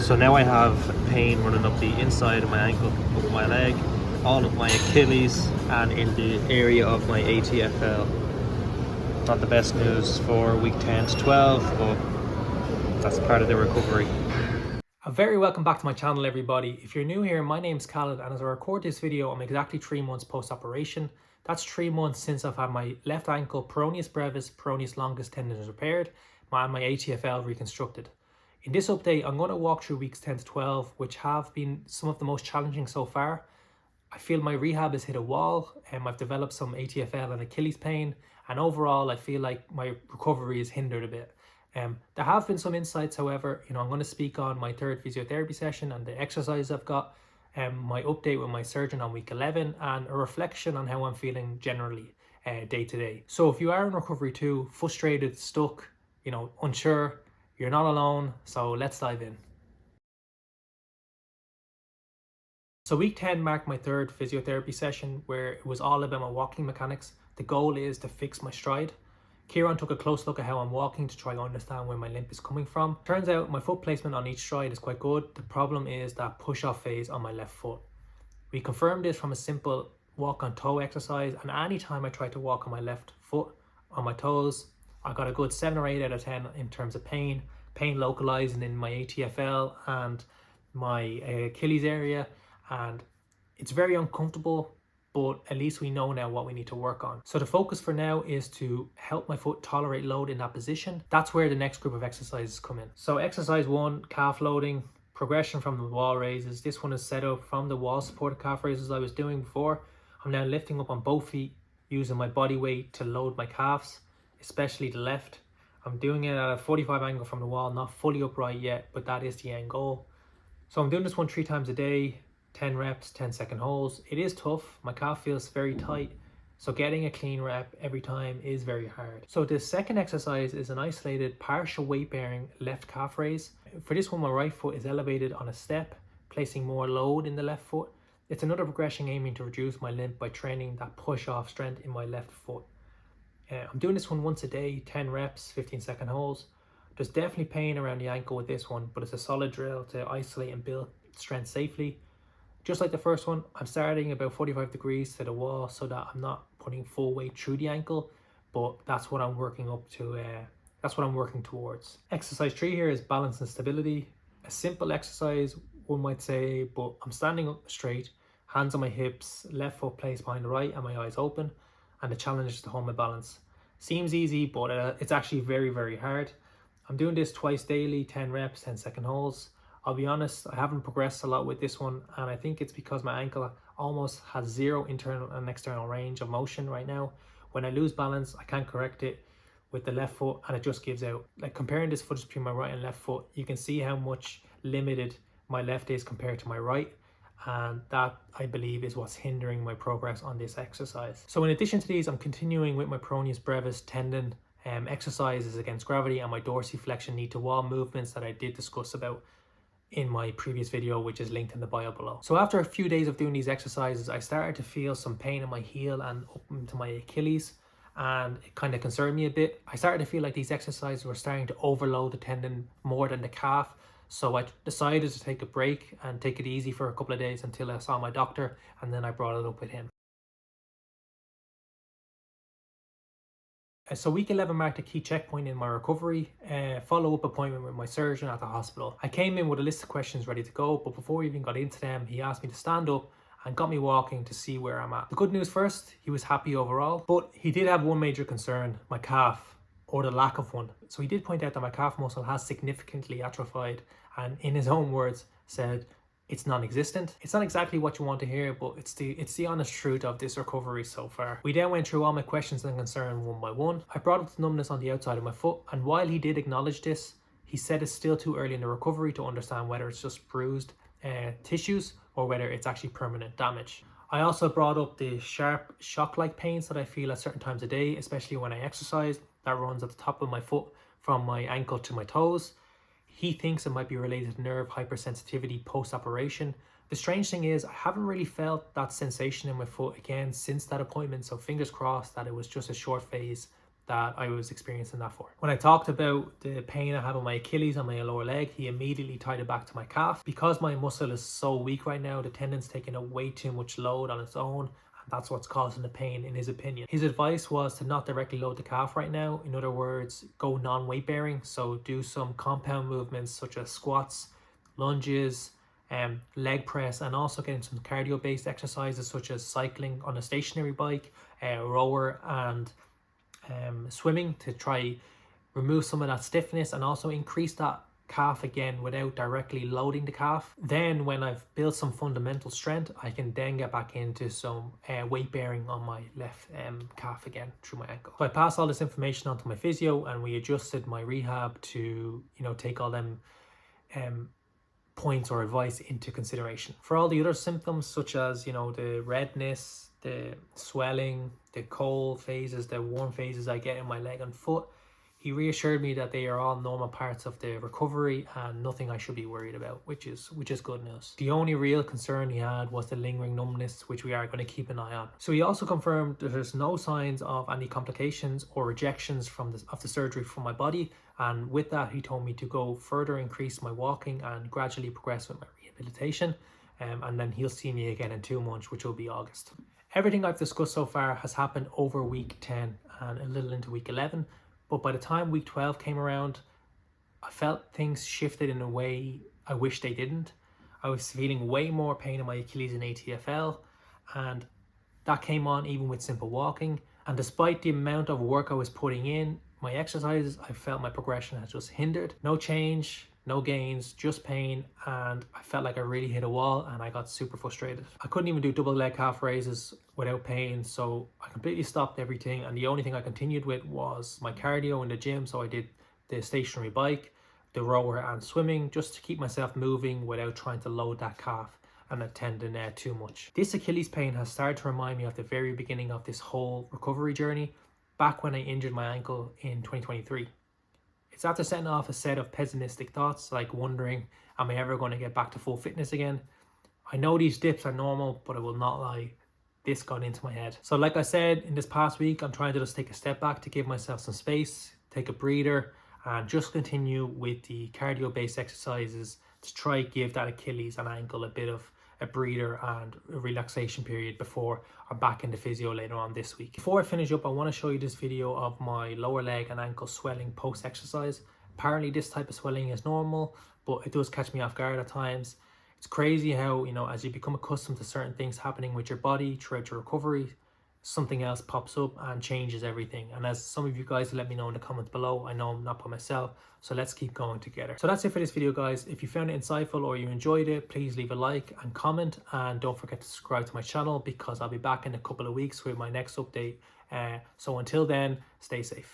So now I have pain running up the inside of my ankle, up my leg, all of my Achilles, and in the area of my ATFL. Not the best news for week 10 to 12, but that's part of the recovery. A very welcome back to my channel, everybody. If you're new here, my name's Khaled, and as I record this video, I'm exactly 3 months post-operation. That's 3 months since I've had my left ankle peroneus brevis, peroneus longus tendons repaired, and my ATFL reconstructed. In this update, I'm going to walk through weeks 10 to 12, which have been some of the most challenging so far. I feel my rehab has hit a wall, and I've developed some ATFL and Achilles pain, and overall I feel like my recovery is hindered a bit. There have been some insights, however. I'm going to speak on my 3rd physiotherapy session and the exercise I've got, my update with my surgeon on week 11, and a reflection on how I'm feeling generally day to day. So if you are in recovery too, frustrated, stuck, unsure, you're not alone. So let's dive in. So week 10 marked my 3rd physiotherapy session, where it was all about my walking mechanics. The goal is to fix my stride. Kieran took a close look at how I'm walking to try to understand where my limp is coming from. Turns out my foot placement on each stride is quite good. The problem is that push-off phase on my left foot. We confirmed this from a simple walk on toe exercise, and anytime I tried to walk on my left foot on my toes, I got a good 7 or 8 out of 10 in terms of pain localizing in my ATFL and my Achilles area, and it's very uncomfortable, but at least we know now what we need to work on. So the focus for now is to help my foot tolerate load in that position. That's where the next group of exercises come in. So exercise 1, calf loading, progression from the wall raises. This one is set up from the wall supported calf raises I was doing before. I'm now lifting up on both feet using my body weight to load my calves, especially the left. I'm doing it at a 45 angle from the wall, not fully upright yet, but that is the end goal. So I'm doing this one 3 times a day, 10 reps, 10-second holds. It is tough. My calf feels very tight, so getting a clean rep every time is very hard. So the second exercise is an isolated partial weight bearing left calf raise. For this one, my right foot is elevated on a step, placing more load in the left foot. It's another progression aiming to reduce my limp by training that push off strength in my left foot. I'm doing this one once a day, 10 reps, 15-second holds. There's definitely pain around the ankle with this one, but it's a solid drill to isolate and build strength safely. Just like the first one, I'm starting about 45 degrees to the wall so that I'm not putting full weight through the ankle, but that's what I'm working up to. That's what I'm working towards. Exercise 3 here is balance and stability. A simple exercise, one might say, but I'm standing up straight, hands on my hips, left foot placed behind the right, and my eyes open. And the challenge is to hold my balance. Seems easy, but it's actually very, very hard. I'm doing this twice daily, 10 reps, 10-second holds. I'll be honest, I haven't progressed a lot with this one, and I think it's because my ankle almost has 0 internal and external range of motion right now. When I lose balance, I can't correct it with the left foot, and it just gives out. Like comparing this footage between my right and left foot, you can see how much limited my left is compared to my right, and that, I believe, is what's hindering my progress on this exercise. So in addition to these, I'm continuing with my peroneus brevis tendon exercises against gravity and my dorsiflexion knee to wall movements that I did discuss about in my previous video, which is linked in the bio below. So after a few days of doing these exercises, I started to feel some pain in my heel and up into my Achilles, and it kind of concerned me a bit. I started to feel like these exercises were starting to overload the tendon more than the calf. So I decided to take a break and take it easy for a couple of days until I saw my doctor, and then I brought it up with him. So week 11 marked a key checkpoint in my recovery, follow-up appointment with my surgeon at the hospital. I came in with a list of questions ready to go, but before we even got into them, he asked me to stand up and got me walking to see where I'm at. The good news first, he was happy overall, but he did have one major concern, my calf, or the lack of one. So he did point out that my calf muscle has significantly atrophied, and in his own words said, it's non-existent. It's not exactly what you want to hear, but it's the honest truth of this recovery so far. We then went through all my questions and concerns one by one. I brought up the numbness on the outside of my foot, and while he did acknowledge this, he said it's still too early in the recovery to understand whether it's just bruised tissues or whether it's actually permanent damage. I also brought up the sharp shock-like pains that I feel at certain times of day, especially when I exercise. That runs at the top of my foot from my ankle to my toes. He thinks it might be related to nerve hypersensitivity post-operation. The strange thing is I haven't really felt that sensation in my foot again since that appointment, so fingers crossed that it was just a short phase that I was experiencing that for. When I talked about the pain I had with my Achilles and my lower leg, he immediately tied it back to my calf. Because my muscle is so weak right now, the tendon's taking a way too much load on its own, and that's what's causing the pain in his opinion. His advice was to not directly load the calf right now. In other words, go non-weight bearing. So do some compound movements such as squats, lunges, leg press, and also getting some cardio based exercises such as cycling on a stationary bike, rower, and swimming to try remove some of that stiffness and also increase that calf again without directly loading the calf. Then when I've built some fundamental strength, I can then get back into some weight bearing on my left calf again through my ankle. So I passed all this information on to my physio, and we adjusted my rehab to take all them points or advice into consideration. For all the other symptoms such as the redness, the swelling, the cold phases, the warm phases I get in my leg and foot, he reassured me that they are all normal parts of the recovery and nothing I should be worried about, which is good news. The only real concern he had was the lingering numbness, which we are going to keep an eye on. So he also confirmed that there's no signs of any complications or rejections of the surgery from my body, and with that he told me to go further increase my walking and gradually progress with my rehabilitation, and then he'll see me again in 2 months, which will be August. Everything I've discussed so far has happened over week 10 and a little into week 11. But by the time week 12 came around, I felt things shifted in a way I wish they didn't. I was feeling way more pain in my Achilles and ATFL, and that came on even with simple walking. And despite the amount of work I was putting in, my exercises, I felt my progression has just hindered. No change, no gains, just pain, and I felt like I really hit a wall and I got super frustrated. I couldn't even do double leg calf raises without pain, so I completely stopped everything, and the only thing I continued with was my cardio in the gym. So I did the stationary bike, the rower, and swimming, just to keep myself moving without trying to load that calf and that tendon too much. This Achilles pain has started to remind me of the very beginning of this whole recovery journey, back when I injured my ankle in 2023. It's after setting off a set of pessimistic thoughts, like wondering, am I ever going to get back to full fitness again? I know these dips are normal, but I will not lie, this got into my head. So like I said, in this past week, I'm trying to just take a step back to give myself some space, take a breather, and just continue with the cardio-based exercises to try give that Achilles and ankle a bit of a breather and a relaxation period before I'm back into physio later on this week. Before I finish up, I want to show you this video of my lower leg and ankle swelling post-exercise. Apparently this type of swelling is normal, but it does catch me off guard at times. It's crazy how, as you become accustomed to certain things happening with your body throughout your recovery, something else pops up and changes everything. And as some of you guys let me know in the comments below, I know I'm not by myself, so let's keep going together. So that's it for this video, guys. If you found it insightful or you enjoyed it, please leave a like and comment, and don't forget to subscribe to my channel because I'll be back in a couple of weeks with my next update. So until then, stay safe.